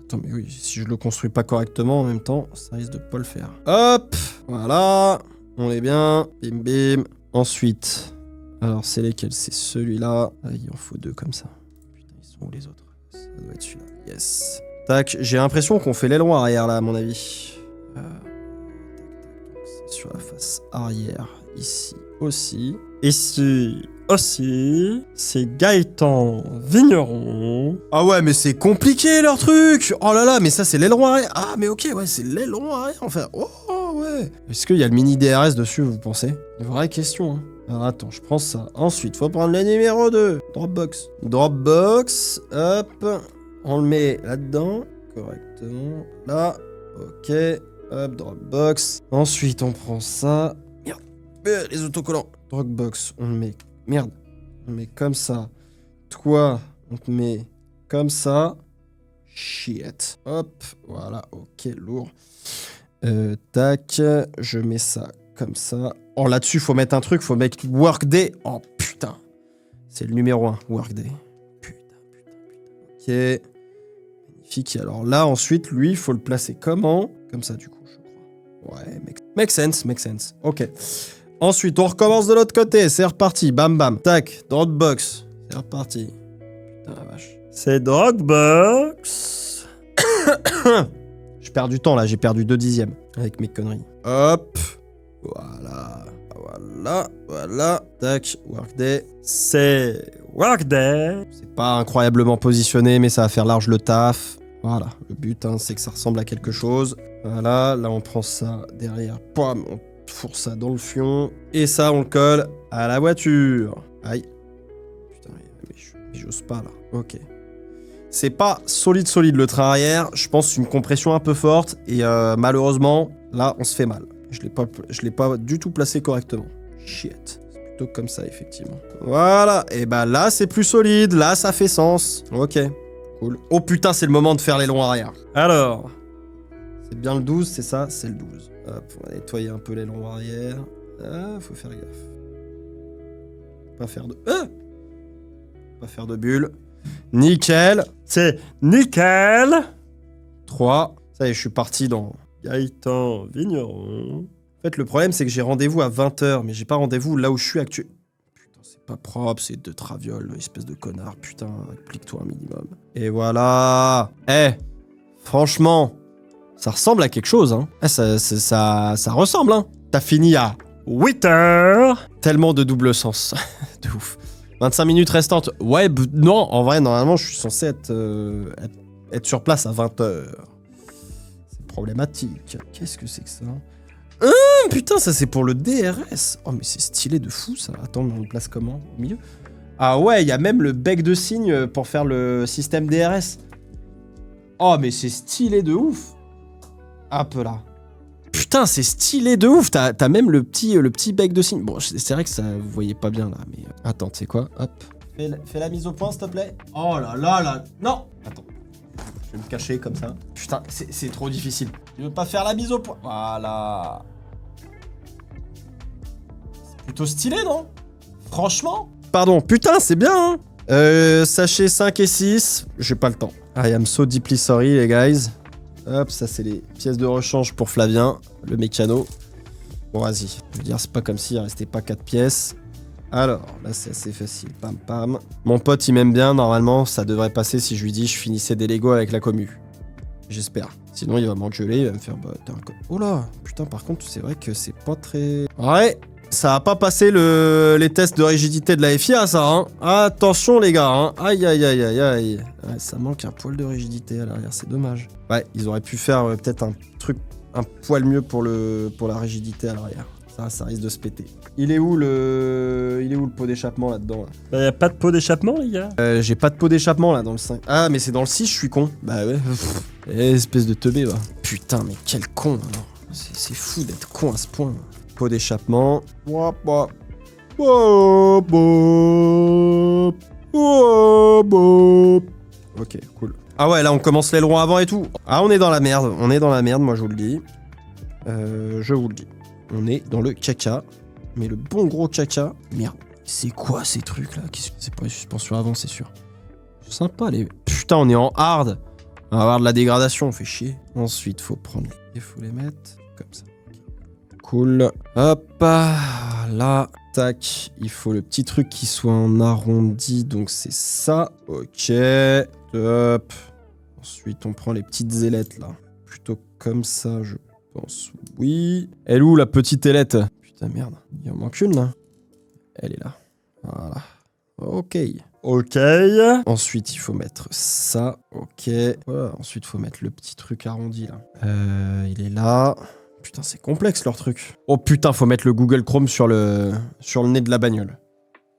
Attends, mais oui, si je le construis pas correctement en même temps, ça risque de pas le faire. Hop! Voilà. On est bien. Bim, bim. Ensuite... Alors, c'est lesquels? C'est celui-là. Ah, il en faut 2 comme ça. Ou les autres. Ça doit être celui-là. Yes. Tac, j'ai l'impression qu'on fait l'aileron arrière là, à mon avis. C'est sur la face arrière. Ici aussi. Ici aussi. C'est Gaëtan Vigneron. Ah ouais, mais c'est compliqué leur truc. Oh là là, mais ça c'est l'aileron arrière. Ah mais ok, ouais, c'est l'aileron arrière en fait. Oh ouais. Est-ce qu'il y a le mini DRS dessus, vous pensez? Une vraie question, hein. Alors attends, je prends ça. Ensuite, faut prendre le numéro 2. Dropbox. Dropbox. Hop. On le met là-dedans. Correct. exactement là. Ok. Hop, Dropbox. Ensuite, on prend ça. Merde. Les autocollants. Dropbox, on le met. Merde. On le met comme ça. Toi, on te met comme ça. Shit. Hop. Voilà. Ok, lourd. Tac. Je mets ça comme ça. Oh, là-dessus, faut mettre un truc. Faut mettre Workday. Oh, putain. C'est le numéro 1, Workday. Putain. Ok. Magnifique. Alors là, ensuite, lui, il faut le placer comment? Comme ça, du coup, je crois. Ouais, make sense. Ok. Ensuite, on recommence de l'autre côté. C'est reparti. Bam, bam. Tac. Dropbox. C'est reparti. Putain, la vache. C'est Dropbox. Je perds du temps, là. J'ai perdu 2 dixièmes avec mes conneries. Hop. Voilà. Tac. Workday. C'est Workday. C'est pas incroyablement positionné, mais ça va faire large le taf. Voilà. Le but, hein, c'est que ça ressemble à quelque chose. Voilà. Là, on prend ça derrière. Pam. On fourre ça dans le fion. Et ça, on le colle à la voiture. Aïe. Putain, mais j'ose pas, là. Ok. C'est pas solide le train arrière. Je pense que c'est une compression un peu forte. Et malheureusement, là, on se fait mal. Je l'ai pas du tout placé correctement. Shit. C'est plutôt comme ça, effectivement. Voilà. Et bah là, c'est plus solide. Là, ça fait sens. Ok. Cool. Oh putain, c'est le moment de faire les longs arrière. Alors. C'est bien le 12, c'est ça? C'est le 12. Hop, on va nettoyer un peu les longs arrière. Ah, faut faire gaffe. Pas faire de... Pas faire de bulles. Nickel. C'est nickel. 3. Ça y est, je suis parti dans... Gaëtan Vigneron. En fait, le problème, c'est que j'ai rendez-vous à 20h, mais j'ai pas rendez-vous là où je suis actuel. Putain, c'est pas propre, c'est de traviole, espèce de connard. Putain, applique-toi un minimum. Et voilà. Franchement, ça ressemble à quelque chose, hein. Ça ressemble, hein. T'as fini à 8h. Tellement de double sens. De ouf. 25 minutes restantes. Ouais, non, en vrai, normalement, je suis censé être sur place à 20h. Problématique. Qu'est-ce que c'est que ça? Putain, ça c'est pour le DRS. Oh, mais c'est stylé de fou ça. Attends, mais on le place comment? Au milieu? Ah ouais, il y a même le bec de cygne pour faire le système DRS. Oh, mais c'est stylé de ouf. Hop là. Putain, c'est stylé de ouf. T'as même le petit bec de cygne. Bon, c'est vrai que ça, vous voyez pas bien là, mais... Attends, tu sais quoi? Hop. Fais la mise au point, s'il te plaît. Oh là là là. Non. Attends. Je vais me cacher comme ça. Putain, c'est trop difficile. Je veux pas faire la mise au point. Voilà. C'est plutôt stylé, non? Franchement. Pardon, putain, c'est bien, hein. Sachet 5 et 6. J'ai pas le temps. I am so deeply sorry, les guys. Hop, ça, c'est les pièces de rechange pour Flavien, le mécano. Bon, vas-y. Je veux dire, c'est pas comme s'il restait pas 4 pièces. Alors, là, c'est assez facile. Pam, pam. Mon pote, il m'aime bien. Normalement, ça devrait passer si je lui dis je finissais des Lego avec la commu. J'espère. Sinon, il va m'engueuler. Il va me faire... Bah, t'es un co... Oh là. Putain, par contre, c'est vrai que c'est pas très... Ouais. Ça a pas passé les tests de rigidité de la FIA, ça, hein. Attention, les gars, hein. Aïe, aïe, aïe, aïe, aïe. Ouais, ça manque un poil de rigidité à l'arrière. C'est dommage. Ouais, ils auraient pu faire peut-être un truc un poil mieux pour la rigidité à l'arrière. Ça risque de se péter. Il est où le pot d'échappement là-dedans là? Bah y a pas de pot d'échappement les gars. J'ai pas de pot d'échappement là dans le 5. Ah mais c'est dans le 6, je suis con. Bah ouais. Espèce de teubé va. Putain mais quel con alors. C'est fou d'être con à ce point. Pot d'échappement. Ok, cool. Ah ouais, là on commence l'aileron avant et tout. Ah on est dans la merde. On est dans la merde, moi je vous le dis. Je vous le dis. On est dans le caca. Mais le bon gros caca. Merde. C'est quoi ces trucs là? C'est pas une suspension avant, c'est sûr. C'est sympa les... Putain, on est en hard. On va avoir de la dégradation, on fait chier. Ensuite, faut prendre... Il faut les mettre comme ça. Cool. Hop. Là. Tac. Il faut le petit truc qui soit en arrondi. Donc c'est ça. Ok. Top. Ensuite, on prend les petites ailettes là. Plutôt comme ça, je pense. Oui. Elle est où la petite ailette? Putain, merde. Il en manque une là. Elle est là. Voilà. Ok. Ok. Ensuite, il faut mettre ça. Ok. Voilà. Ensuite, il faut mettre le petit truc arrondi là. Il est là. Putain, c'est complexe leur truc. Oh putain, faut mettre le Google Chrome sur le nez de la bagnole.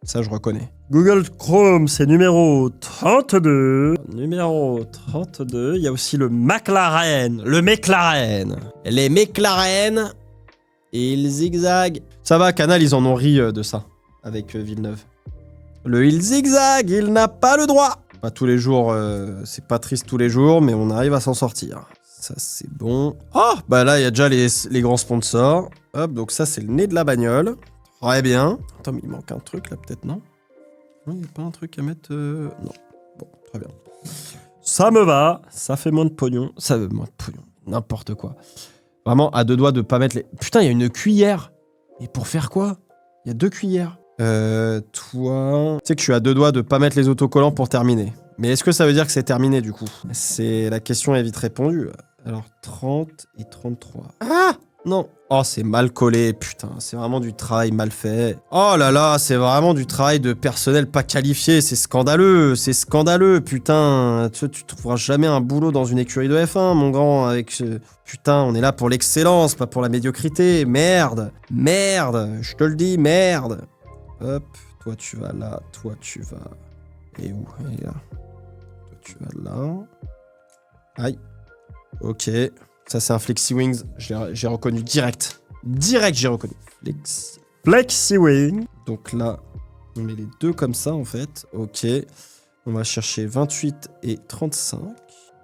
Ça, je reconnais. Google Chrome, c'est numéro 32. Numéro 32, il y a aussi le McLaren. Le McLaren. Les McLaren, ils zigzaguent. Ça va, Canal, ils en ont ri de ça, avec Villeneuve. Le il zigzag, il n'a pas le droit. Pas tous les jours, c'est pas triste tous les jours, mais on arrive à s'en sortir. Ça, c'est bon. Oh, bah là, il y a déjà les grands sponsors. Hop, donc ça, c'est le nez de la bagnole. Très bien. Attends, mais il manque un truc, là, peut-être, non? Non, il n'y a pas un truc à mettre... Non. Bon, très bien. Ça me va, ça fait moins de pognon. Ça veut moins de pognon. N'importe quoi. Vraiment, à deux doigts de pas mettre les... Putain, il y a une cuillère. Et pour faire quoi? Il y a 2 cuillères. Toi... Tu sais que je suis à deux doigts de pas mettre les autocollants pour terminer. Mais est-ce que ça veut dire que c'est terminé, du coup? La question est vite répondue. Alors, 30 et 33. Ah! Non. Oh, c'est mal collé, putain. C'est vraiment du travail mal fait. Oh là là, c'est vraiment du travail de personnel pas qualifié. C'est scandaleux, putain. Tu trouveras jamais un boulot dans une écurie de F1, mon grand, avec ce... Putain, on est là pour l'excellence, pas pour la médiocrité. Merde. Merde. Je te le dis, merde. Hop. Toi, tu vas là. Toi, tu vas... Et où? Et là. Toi, tu vas là. Aïe. Ok. Ça, c'est un Flexi Wings. J'ai reconnu direct. Direct, j'ai reconnu. Flexi Wing. Donc là, on met les deux comme ça, en fait. Ok. On va chercher 28 et 35.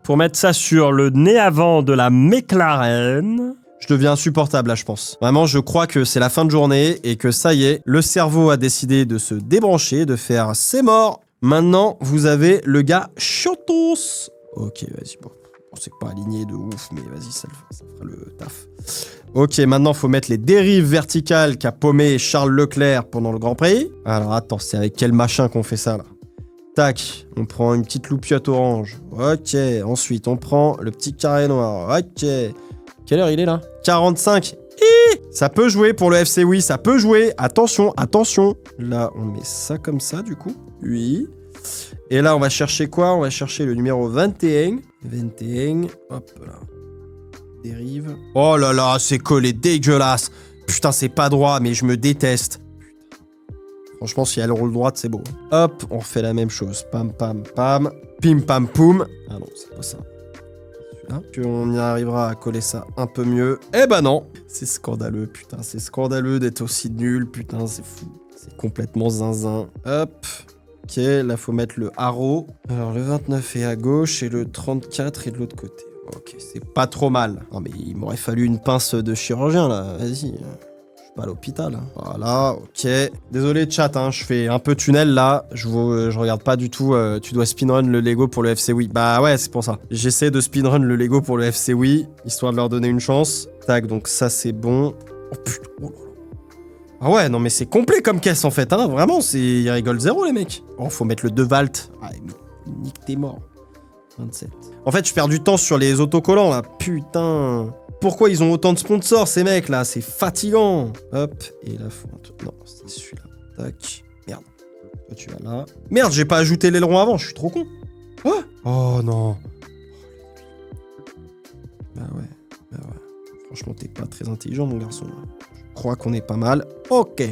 Pour mettre ça sur le nez avant de la McLaren. Je deviens insupportable, là, je pense. Vraiment, je crois que c'est la fin de journée et que ça y est, le cerveau a décidé de se débrancher, de faire « c'est mort ». Maintenant, vous avez le gars Chotos. Ok, vas-y, bon. On s'est pas aligné de ouf, mais vas-y, ça fera le taf. Ok, maintenant, faut mettre les dérives verticales qu'a paumé Charles Leclerc pendant le Grand Prix. Alors, attends, c'est avec quel machin qu'on fait ça, là? Tac, on prend une petite loupiote orange. Ok, ensuite, on prend le petit carré noir. Ok. Quelle heure il est, là? 45. Ça peut jouer pour le FC, oui, ça peut jouer. Attention, attention. Là, on met ça comme ça, du coup. Oui. Et là, on va chercher quoi? On va chercher le numéro 21. 21. Hop là. Dérive. Oh là là, c'est collé dégueulasse. Putain, c'est pas droit, mais je me déteste. Putain. Franchement, si elle roule droite, c'est beau. Hop, on refait la même chose. Pam, pam, pam. Pim, pam, poum. Ah non, c'est pas ça. Celui-là. Qu'on y arrivera à coller ça un peu mieux. Eh ben non. C'est scandaleux, putain. C'est scandaleux d'être aussi nul. Putain, c'est fou. C'est complètement zinzin. Hop. Ok, là, faut mettre le haro. Alors, le 29 est à gauche et le 34 est de l'autre côté. Ok, c'est pas trop mal. Non, mais il m'aurait fallu une pince de chirurgien, là. Vas-y. Je suis pas à l'hôpital. Voilà, ok. Désolé, chat, hein, je fais un peu tunnel, là. Je regarde pas du tout. Tu dois speedrun le Lego pour le FC Wii. Bah ouais, c'est pour ça. J'essaie de speedrun le Lego pour le FC Wii, histoire de leur donner une chance. Tac, donc ça, c'est bon. Oh, putain. Oh. Ah ouais, non mais c'est complet comme caisse en fait, hein, vraiment, ils rigolent zéro les mecs. Oh, faut mettre le 2 Valt. Ah, nique t'es mort. 27. En fait, je perds du temps sur les autocollants là, putain. Pourquoi ils ont autant de sponsors ces mecs là? C'est fatigant. Hop, et là, faut un truc. Non, c'est celui-là. Tac. Merde. Toi, tu vas là. Merde, j'ai pas ajouté l'aileron avant, je suis trop con. Oh non. Bah ouais. Franchement, t'es pas très intelligent, mon garçon. Je crois qu'on est pas mal. Ok.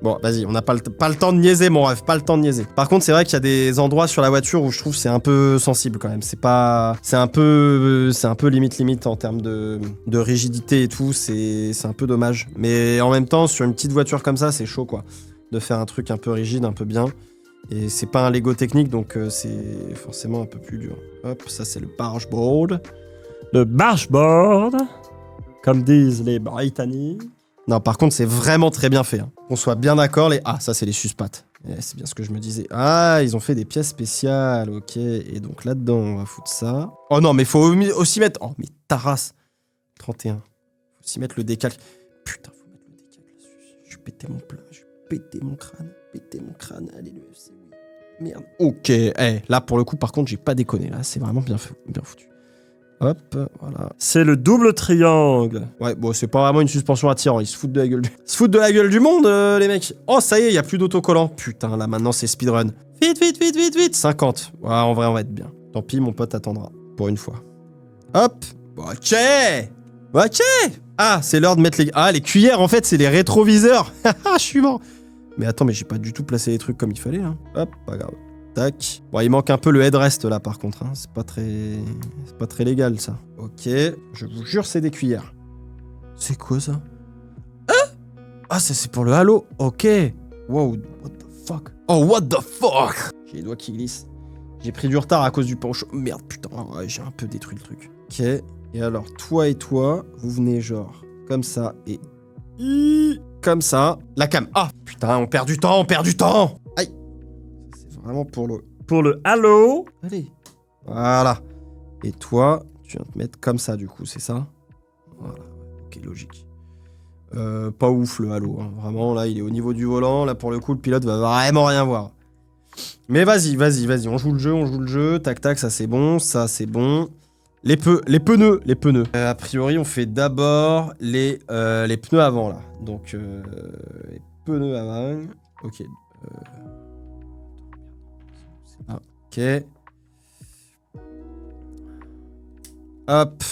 Bon, vas-y, on n'a pas le temps de niaiser, mon ref. Pas le temps de niaiser. Par contre, c'est vrai qu'il y a des endroits sur la voiture où je trouve que c'est un peu sensible quand même. C'est un peu limite en termes de rigidité et tout. C'est un peu dommage. Mais en même temps, sur une petite voiture comme ça, c'est chaud, quoi. De faire un truc un peu rigide, un peu bien. Et c'est pas un Lego technique, donc c'est forcément un peu plus dur. Hop, ça, c'est le bargeboard. Le bargeboard, comme disent les Britanniques. Non, par contre, c'est vraiment très bien fait. Hein. Qu'on soit bien d'accord, Ah, ça, c'est les suspattes. C'est bien ce que je me disais. Ah, ils ont fait des pièces spéciales, ok. Et donc, là-dedans, on va foutre ça. Oh non, mais faut aussi mettre... Oh, mais ta race. 31. Faut aussi mettre le décalque. Putain, faut mettre le décalque là-dessus. Je vais péter mon plat. Je vais péter mon crâne. Allez, le FC. Merde. Ok. Là, pour le coup, par contre, j'ai pas déconné. Là, c'est vraiment bien foutu. Hop, voilà. C'est le double triangle. Ouais, bon, c'est pas vraiment une suspension attirante. Ils se foutent de la gueule du monde, les mecs. Oh, ça y est, il y a plus d'autocollants. Putain, là, maintenant, c'est speedrun. Vite. 50. Ouais, en vrai, on va être bien. Tant pis, mon pote attendra. Pour une fois. Hop. Ok. Ah, c'est l'heure de mettre les... Ah, les cuillères, en fait, c'est les rétroviseurs. Je suis mort. Mais attends, mais j'ai pas du tout placé les trucs comme il fallait, hein. Hop, pas grave. Tac. Bon, il manque un peu le headrest, là, par contre, hein. C'est pas très légal, ça. Ok. Je vous jure, c'est des cuillères. C'est quoi, ça? Ah, c'est pour le halo. Ok. Wow, what the fuck? Oh, what the fuck? J'ai les doigts qui glissent. J'ai pris du retard à cause du pain au chaud. Merde, putain, ouais, j'ai un peu détruit le truc. Ok. Et alors, toi et toi, vous venez genre comme ça et... Comme ça. La cam. Ah, putain, on perd du temps, Aïe. C'est vraiment pour le halo. Allez. Voilà. Et toi, tu viens te mettre comme ça, du coup, c'est ça? Voilà. Ok, logique. Pas ouf le halo, hein. Vraiment là il est au niveau du volant, là pour le coup le pilote va vraiment rien voir. Mais vas-y, on joue le jeu, tac tac, ça c'est bon. Les pneus. A priori on fait d'abord les pneus avant là, donc les pneus avant, ok. Ok. Hop.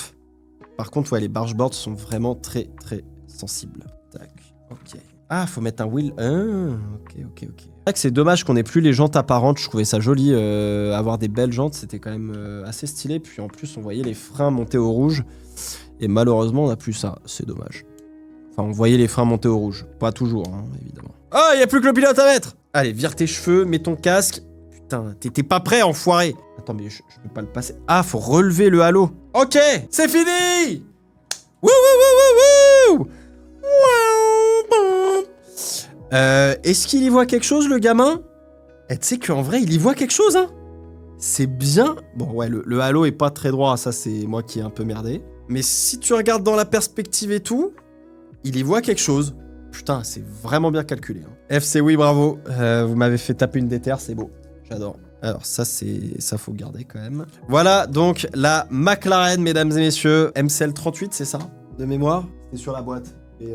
Par contre ouais les bargeboards sont vraiment très sensible. Tac. Ok. Ah, faut mettre un wheel. Ok. C'est vrai que c'est dommage qu'on ait plus les jantes apparentes. Je trouvais ça joli. Avoir des belles jantes, c'était quand même assez stylé. Puis en plus, on voyait les freins monter au rouge. Et malheureusement, on n'a plus ça. C'est dommage. Enfin, on voyait les freins monter au rouge. Pas toujours, hein, évidemment. Oh, il n'y a plus que le pilote à mettre. Allez, vire tes cheveux, mets ton casque. Putain, t'étais pas prêt, enfoiré. Attends, mais je peux pas le passer. Ah, faut relever le halo. Ok, c'est fini. Wouh. Est-ce qu'il y voit quelque chose, le gamin? Tu sais qu'en vrai, il y voit quelque chose, hein? C'est bien. Bon, ouais, le halo est pas très droit, ça, c'est moi qui ai un peu merdé. Mais si tu regardes dans la perspective et tout, il y voit quelque chose. Putain, c'est vraiment bien calculé. Hein. FC, oui, bravo. Vous m'avez fait taper une déterre, c'est beau. J'adore. Alors, ça, faut garder quand même. Voilà, donc, la McLaren, mesdames et messieurs. MCL 38, c'est ça? De mémoire? C'est sur la boîte. Et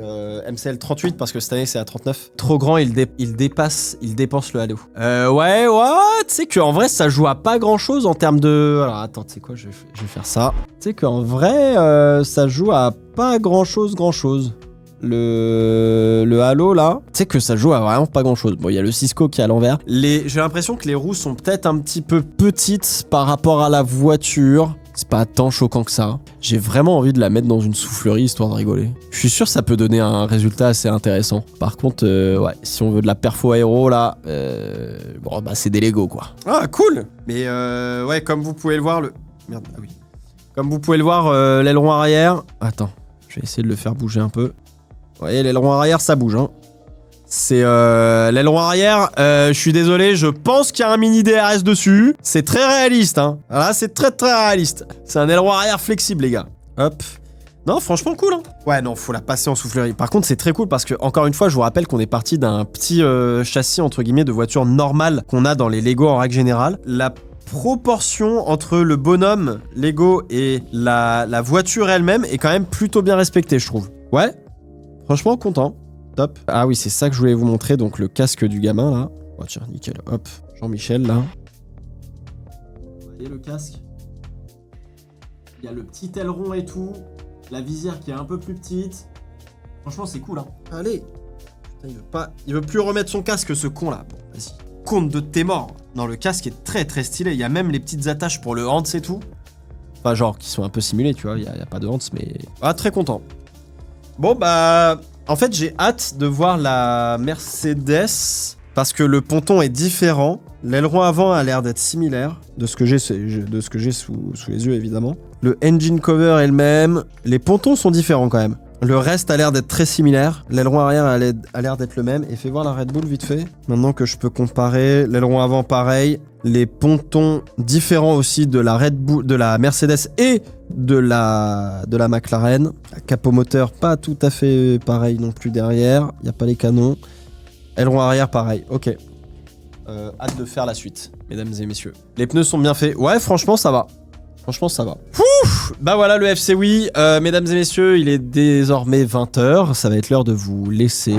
MCL 38 parce que cette année c'est à 39. Trop grand, il dépense le halo. Ouais, tu sais qu'en vrai ça joue à pas grand chose en termes de... Alors attends, tu sais quoi, je vais faire ça. Tu sais qu'en vrai ça joue à pas grand chose. Le halo là, tu sais que ça joue à vraiment pas grand chose. Bon, il y a le Cisco qui est à l'envers. J'ai l'impression que les roues sont peut-être un petit peu petites par rapport à la voiture. C'est pas tant choquant que ça. J'ai vraiment envie de la mettre dans une soufflerie histoire de rigoler. Je suis sûr que ça peut donner un résultat assez intéressant. Par contre, ouais, si on veut de la perfo aéro là, bon bah c'est des Lego quoi. Ah cool. Mais ouais, comme vous pouvez le voir, merde, ah oui. Comme vous pouvez le voir, l'aileron arrière. Attends, je vais essayer de le faire bouger un peu. Vous voyez, l'aileron arrière ça bouge, hein. C'est l'aileron arrière, je suis désolé, je pense qu'il y a un mini DRS dessus. C'est très réaliste, hein. Voilà, c'est très réaliste. C'est un aileron arrière flexible, les gars. Hop. Non, franchement cool, hein. Ouais, non, faut la passer en soufflerie. Par contre, c'est très cool parce que, encore une fois, je vous rappelle qu'on est parti d'un petit châssis, entre guillemets, de voiture normale qu'on a dans les Lego en règle générale. La proportion entre le bonhomme Lego et la voiture elle-même est quand même plutôt bien respectée, je trouve. Ouais, franchement, content. Top. Ah oui, c'est ça que je voulais vous montrer, donc le casque du gamin, là. Oh tiens, nickel, hop. Jean-Michel, là. Vous voyez le casque? Il y a le petit aileron et tout. La visière qui est un peu plus petite. Franchement, c'est cool, hein. Allez. Putain, il veut plus remettre son casque, ce con-là. Bon, vas-y. Compte de tes morts. Non, le casque est très stylé. Il y a même les petites attaches pour le Hans et tout. Enfin, genre, qui sont un peu simulées, tu vois. Il y a pas de Hans, mais... Ah, très content. Bon, bah... En fait, j'ai hâte de voir la Mercedes parce que le ponton est différent. L'aileron avant a l'air d'être similaire de ce que j'ai sous les yeux, évidemment. Le engine cover est le même. Les pontons sont différents quand même. Le reste a l'air d'être très similaire. L'aileron arrière a l'air d'être le même. Et fais voir la Red Bull vite fait. Maintenant que je peux comparer. L'aileron avant pareil. Les pontons différents aussi de la Red Bull, de la Mercedes et de la McLaren. La capot moteur pas tout à fait pareil non plus derrière. Il n'y a pas les canons. Aileron arrière pareil. Ok. Hâte de faire la suite, mesdames et messieurs. Les pneus sont bien faits. Ouais, franchement, ça va. Franchement, ça va. Ouf, bah voilà le FC oui. Mesdames et messieurs, il est désormais 20h. Ça va être l'heure de vous laisser.